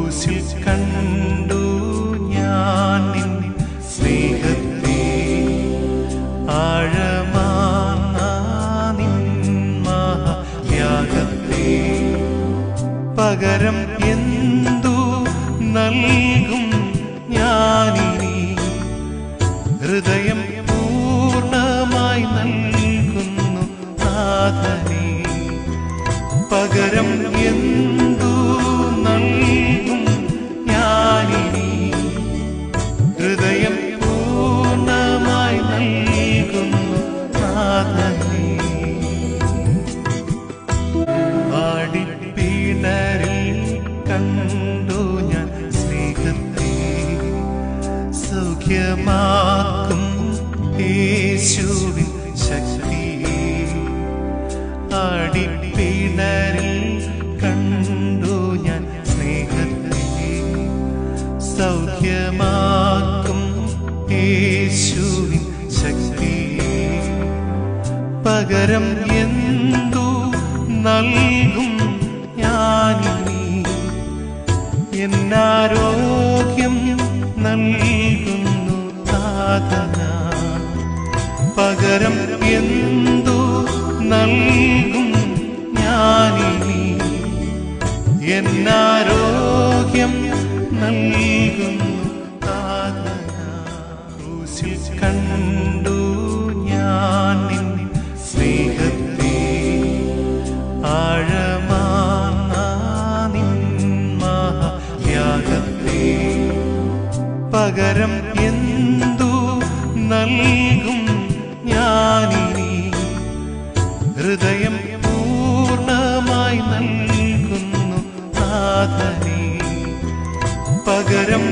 ക്രൂശിൽ കണ്ടു ഞാൻ നിൻ സ്നേഹത്തെ, ആഴമാർന്ന നിൻ മഹാത്യാഗത്തെ. പകരം എന്തു നൽകും ഞാനിനി, ഹൃദയം പൂർണ്ണമായി നൽകുന്നു നാഥനേ. പകരം എന്തു നൽകും ഞാനിനി, ഹൃദയം പൂർണ്ണമായി നൽകുന്നു നാഥനേ. ആടിപ്പിണരിൽ കണ്ടു ഞാൻ സ്നേഹത്തെ, സൗഖ്യമാക്കും യേശുവിൻ ശക്തിയെ. ആടിപ്പിണരിൽ കണ്ടു ഞാൻ സ്നേഹത്തെ, സൗഖ്യമാക്കും യേശുവിൻ ശക്തിയെ. പകരം എന്തു നൽകും ഞാനിനി, എന്നാരോഗ്യം നൽകുന്നു നാഥന. പകരം എന്തു നൽകും ഞാനിനി, എന്നാരോഗ്യം നൽകുന്നു നാഥന. ക്രൂശിൽ കണ്ടു ഞാൻ നിൻ സ്നേഹത്തെ, ആഴമാർന്ന നിൻ മഹാത്യാഗത്തെ. പകരം എന്തു നൽകും ഞാനിനി, ഹൃദയം പൂർണ്ണമായി നൽകുന്നു നാഥനേ. പകരം